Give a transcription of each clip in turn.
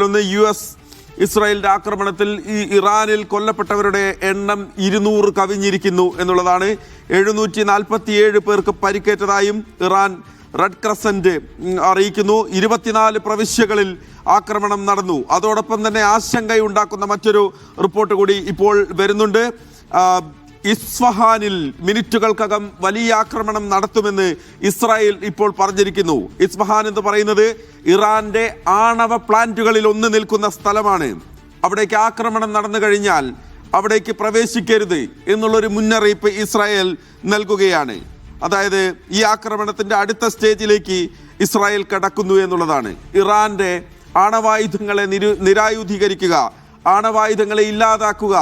വിവരങ്ങളിലൊന്ന് US ഇസ്രായേലിന്റെ ആക്രമണത്തിൽ ഇറാനിൽ കൊല്ലപ്പെട്ടവരുടെ എണ്ണം 200 കവിഞ്ഞിരിക്കുന്നു എന്നുള്ളതാണ്. 747 പേർക്ക് പരിക്കേറ്റതായും ഇറാൻ റെഡ് ക്രസന്റ് അറിയിക്കുന്നു. 24 പ്രവിശ്യകളിൽ ആക്രമണം നടന്നു. അതോടൊപ്പം തന്നെ ആശങ്കയുണ്ടാക്കുന്ന മറ്റൊരു റിപ്പോർട്ട് കൂടി ഇപ്പോൾ വരുന്നുണ്ട്. ഇസ്ഫഹാനിൽ മിനിറ്റുകൾക്കകം വലിയ ആക്രമണം നടത്തുമെന്ന് ഇസ്രായേൽ ഇപ്പോൾ പറഞ്ഞിരിക്കുന്നു. ഇസ്ഫഹാൻ എന്ന് പറയുന്നത് ഇറാന്റെ ആണവ പ്ലാന്റുകളിൽ ഒന്ന് നിൽക്കുന്ന സ്ഥലമാണ്. അവിടേക്ക് ആക്രമണം നടന്നു കഴിഞ്ഞാൽ അവിടേക്ക് പ്രവേശിക്കരുത് എന്നുള്ളൊരു മുന്നറിയിപ്പ് ഇസ്രായേൽ നൽകുകയാണ്. അതായത് ഈ ആക്രമണത്തിന്റെ അടുത്ത സ്റ്റേജിലേക്ക് ഇസ്രായേൽ കടക്കുന്നു എന്നുള്ളതാണ്. ഇറാന്റെ ആണവായുധങ്ങളെ നിരായുധീകരിക്കുക, ആണവായുധങ്ങളെ ഇല്ലാതാക്കുക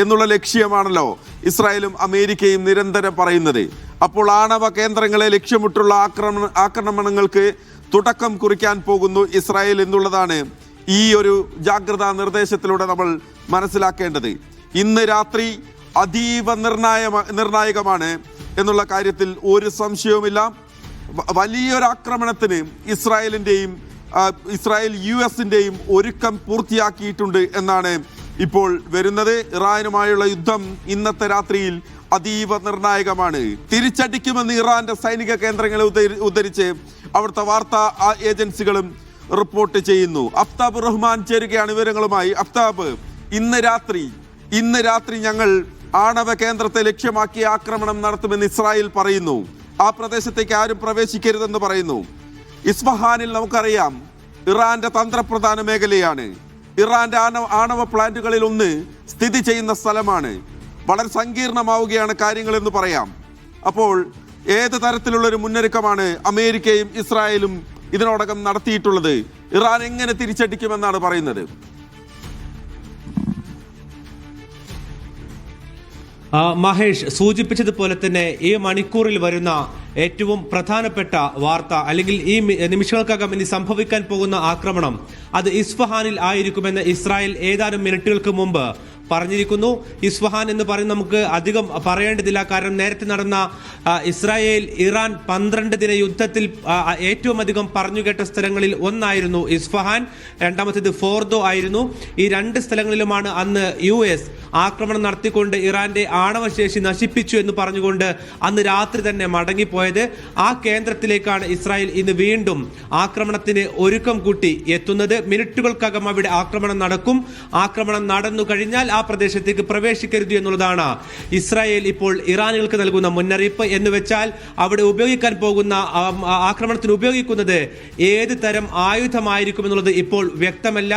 എന്നുള്ള ലക്ഷ്യമാണല്ലോ ഇസ്രായേലും അമേരിക്കയും നിരന്തരം പറയുന്നത്. അപ്പോൾ ആണവ കേന്ദ്രങ്ങളെ ലക്ഷ്യമിട്ടുള്ള ആക്രമണങ്ങൾക്ക് തുടക്കം കുറിക്കാൻ പോകുന്നു ഇസ്രായേൽ എന്നുള്ളതാണ് ഈ ഒരു ജാഗ്രതാ നിർദ്ദേശത്തിലൂടെ നമ്മൾ മനസ്സിലാക്കേണ്ടത്. ഇന്ന് രാത്രി അതീവ നിർണായകമാണ് എന്നുള്ള കാര്യത്തിൽ ഒരു സംശയവുമില്ല. വലിയൊരു ആക്രമണത്തിന് ഇസ്രായേൽ US-ന്റെയും ഒരുക്കം പൂർത്തിയാക്കിയിട്ടുണ്ട് എന്നാണ് ഇപ്പോൾ വരുന്നത്. ഇറാനുമായുള്ള യുദ്ധം ഇന്നത്തെ രാത്രിയിൽ അതീവ നിർണായകമാണ്. തിരിച്ചടിക്കുമെന്ന് ഇറാന്റെ സൈനിക കേന്ദ്രങ്ങളെ ഉദ്ധരിച്ച് അവിടുത്തെ വാർത്താ ഏജൻസികളും റിപ്പോർട്ട് ചെയ്യുന്നു. അഫ്താബ് റഹ്മാൻ ചേരുകയാണ് വിവരങ്ങളുമായി. അഫ്താബ്, ഇന്ന് രാത്രി ഞങ്ങൾ ആണവ കേന്ദ്രത്തെ ലക്ഷ്യമാക്കി ആക്രമണം നടത്തുമെന്ന് ഇസ്രായേൽ പറയുന്നു. ആ പ്രദേശത്തേക്ക് ആരും പ്രവേശിക്കരുതെന്ന് പറയുന്നു. ഇസ്ഫഹാനിൽ നമുക്കറിയാം ഇറാന്റെ തന്ത്രപ്രധാന മേഖലയാണ്. ഇറാന്റെ ആണവ പ്ലാന്റുകളിൽ ഒന്ന് സ്ഥിതി ചെയ്യുന്ന സ്ഥലമാണ്. വളരെ സങ്കീർണമാവുകയാണ് കാര്യങ്ങളെന്ന് പറയാം. അപ്പോൾ ഏത് തരത്തിലുള്ളൊരു മുന്നൊരുക്കമാണ് അമേരിക്കയും ഇസ്രായേലും ഇതിനോടകം നടത്തിയിട്ടുള്ളത്? ഇറാൻ എങ്ങനെ തിരിച്ചടിക്കുമെന്നാണ് പറയുന്നത്? മഹേഷ് സൂചിപ്പിച്ചതുപോലെ തന്നെ ഈ മണിക്കൂറിൽ വരുന്ന ഏറ്റവും പ്രധാനപ്പെട്ട വാർത്ത, അല്ലെങ്കിൽ ഈ നിമിഷങ്ങൾക്കകം ഇനി സംഭവിക്കാൻ പോകുന്ന ആക്രമണം, അത് ഇസ്ഫഹാനിൽ ആയിരിക്കുമെന്ന് ഇസ്രായേൽ ഏതാനും മിനിറ്റുകൾക്ക് മുമ്പ് പറഞ്ഞിരിക്കുന്നു. ഇസ്ഫഹാൻ എന്ന് പറയുന്നത് നമുക്ക് അധികം പറയേണ്ടതില്ല. കാരണം നേരത്തെ നടന്ന ഇസ്രായേൽ ഇറാൻ 12 ദിന യുദ്ധത്തിൽ ഏറ്റവും അധികം പറഞ്ഞുകേട്ട സ്ഥലങ്ങളിൽ ഒന്നായിരുന്നു ഇസ്ഫഹാൻ. രണ്ടാമത്തേത് ഫോർദോ ആയിരുന്നു. ഈ 2 സ്ഥലങ്ങളിലുമാണ് അന്ന് US ആക്രമണം നടത്തിക്കൊണ്ട് ഇറാന്റെ ആണവശേഷി നശിപ്പിച്ചു എന്ന് പറഞ്ഞുകൊണ്ട് അന്ന് രാത്രി തന്നെ മടങ്ങിപ്പോയത്. ആ കേന്ദ്രത്തിലേക്കാണ് ഇസ്രായേൽ ഇന്ന് വീണ്ടും ആക്രമണത്തിന് ഒരുക്കം കൂട്ടി എത്തുന്നത്. മിനിറ്റുകൾക്കകം അവിടെ ആക്രമണം നടക്കും. ആക്രമണം നടന്നു കഴിഞ്ഞാൽ ആ പ്രദേശത്തേക്ക് പ്രവേശിക്കരുത് എന്നുള്ളതാണ് ഇസ്രായേൽ ഇപ്പോൾ ഇറാനികൾക്ക് നൽകുന്ന മുന്നറിയിപ്പ്. എന്ന് വെച്ചാൽ അവിടെ ഉപയോഗിക്കാൻ പോകുന്ന ആക്രമണത്തിന് ഉപയോഗിക്കുന്നത് ഏത് തരം ആയുധമായിരിക്കും എന്നുള്ളത് ഇപ്പോൾ വ്യക്തമല്ല.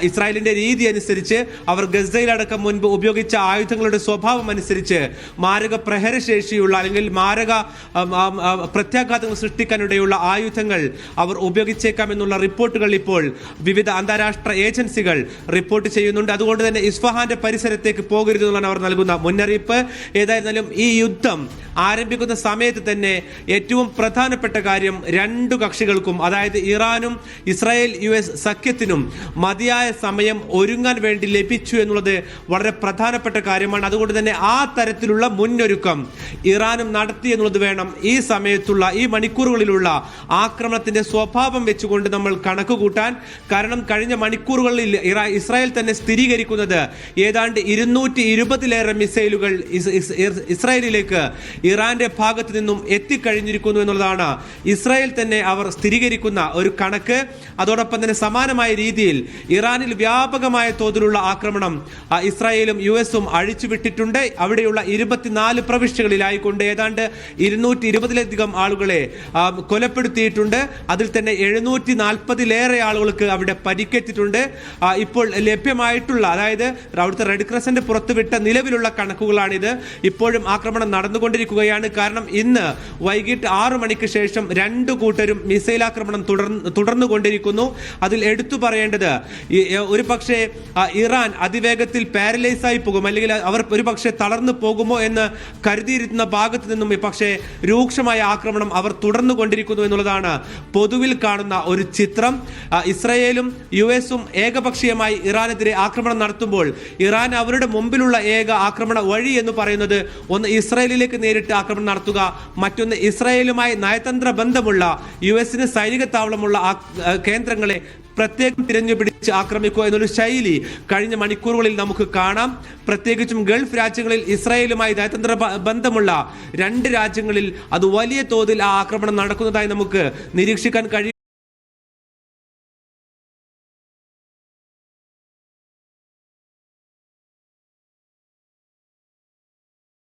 ഇസ്രായേലിന്റെ രീതി അനുസരിച്ച് അവർ ഗസയിലടക്കം മുൻപ് ഉപയോഗിച്ച ആയുധങ്ങളുടെ സ്വഭാവം അനുസരിച്ച് മാരക പ്രഹരശേഷിയുള്ള അല്ലെങ്കിൽ മാരക പ്രത്യാഘാതങ്ങൾ സൃഷ്ടിക്കാനിടയുള്ള ആയുധങ്ങൾ അവർ ഉപയോഗിച്ചേക്കാം എന്നുള്ള റിപ്പോർട്ടുകൾ ഇപ്പോൾ വിവിധ അന്താരാഷ്ട്ര ഏജൻസികൾ റിപ്പോർട്ട് ചെയ്യുന്നുണ്ട്. അതുകൊണ്ട് തന്നെ ഇസ്ഫഹാന്റെ പരിസരത്തേക്ക് പോകരുതെന്നാണ് അവർ നൽകുന്ന മുന്നറിയിപ്പ്. ഏതായിരുന്നാലും ഈ യുദ്ധം ആരംഭിക്കുന്ന സമയത്ത് തന്നെ ഏറ്റവും പ്രധാനപ്പെട്ട കാര്യം 2 കക്ഷികൾക്കും, അതായത് ഇറാനും ഇസ്രായേൽ US സഖ്യത്തിനും മതിയായ സമയം ഒരുങ്ങാൻ വേണ്ടി ലഭിച്ചു എന്നുള്ളത് വളരെ പ്രധാനപ്പെട്ട കാര്യമാണ്. അതുകൊണ്ട് തന്നെ ആ തരത്തിലുള്ള മുന്നൊരുക്കം ഇറാനും നടത്തി എന്നുള്ളത് വേണം ഈ സമയത്തുള്ള ഈ മണിക്കൂറുകളിലുള്ള ആക്രമണത്തിന്റെ സ്വഭാവം വെച്ചുകൊണ്ട് നമ്മൾ കണക്ക് കൂട്ടാൻ. കാരണം കഴിഞ്ഞ മണിക്കൂറുകളിൽ ഇസ്രായേൽ തന്നെ സ്ഥിരീകരിക്കുന്നത് ഏതാണ്ട് 220-ലേറെ മിസൈലുകൾ ഇസ്രായേലിലേക്ക് ഇറാന്റെ ഭാഗത്ത് നിന്നും എത്തിക്കഴിഞ്ഞിരിക്കുന്നു എന്നുള്ളതാണ് ഇസ്രായേൽ തന്നെ അവർ സ്ഥിരീകരിക്കുന്ന ഒരു കണക്ക്. അതോടൊപ്പം തന്നെ സമാനമായ രീതിയിൽ ഇറാനിൽ വ്യാപകമായ തോതിലുള്ള ആക്രമണം ഇസ്രായേലും US-ഉം അഴിച്ചുവിട്ടിട്ടുണ്ട്. അവിടെയുള്ള 24 പ്രവിശ്യകളിലായിക്കൊണ്ട് ഏതാണ്ട് 220-ലധികം ആളുകളെ കൊലപ്പെടുത്തിയിട്ടുണ്ട്. അതിൽ തന്നെ 740-ലേറെ ആളുകൾക്ക് അവിടെ പരിക്കേറ്റിട്ടുണ്ട്. ഇപ്പോൾ ലഭ്യമായിട്ടുള്ള, അതായത് അവിടുത്തെ റെഡ് ക്രസന്റ് പുറത്തുവിട്ട നിലവിലുള്ള കണക്കുകളാണിത്. ഇപ്പോഴും ആക്രമണം നടന്നുകൊണ്ടിരിക്കുകയാണ്. കാരണം ഇന്ന് വൈകിട്ട് 6 മണിക്ക് ശേഷം 2 കൂട്ടരും മിസൈൽ ആക്രമണം തുടർന്നുകൊണ്ടിരിക്കുന്നു. അതിൽ എടുത്തു പറയേണ്ടത്, ഒരു പക്ഷേ ഇറാൻ അതിവേഗത്തിൽ പാരലൈസ് ആയി പോകും, അല്ലെങ്കിൽ അവർ ഒരു പക്ഷേ തളർന്നു പോകുമോ എന്ന് കരുതിയിരുന്ന ഭാഗത്ത് നിന്നും പക്ഷേ രൂക്ഷമായ ആക്രമണം അവർ തുടർന്നുകൊണ്ടിരിക്കുന്നു എന്നുള്ളതാണ് പൊതുവിൽ കാണുന്ന ഒരു ചിത്രം. ഇസ്രായേലും US-ഉം ഏകപക്ഷീയമായി ഇറാനെതിരെ ആക്രമണം നടത്തുമ്പോൾ ഇറാൻ അവരുടെ മുമ്പിലുള്ള ഏക ആക്രമണ വഴി എന്ന് പറയുന്നത് ഒന്ന് ഇസ്രായേലിലേക്ക് നേരിട്ട് ആക്രമണം നടത്തുക, മറ്റൊന്ന് ഇസ്രായേലുമായി നയതന്ത്ര ബന്ധമുള്ള US-ന് സൈനിക താവളമുള്ള കേന്ദ്രങ്ങളെ പ്രത്യേകം തിരഞ്ഞുപിടിച്ച് ആക്രമിക്കുക എന്നൊരു ശൈലി കഴിഞ്ഞ മണിക്കൂറുകളിൽ നമുക്ക് കാണാം. പ്രത്യേകിച്ചും ഗൾഫ് രാജ്യങ്ങളിൽ ഇസ്രായേലുമായി നയതന്ത്ര ബന്ധമുള്ള 2 രാജ്യങ്ങളിൽ അത് വലിയ തോതിൽ ആ ആക്രമണം നടക്കുന്നതായി നമുക്ക് നിരീക്ഷിക്കാൻ കഴിയും.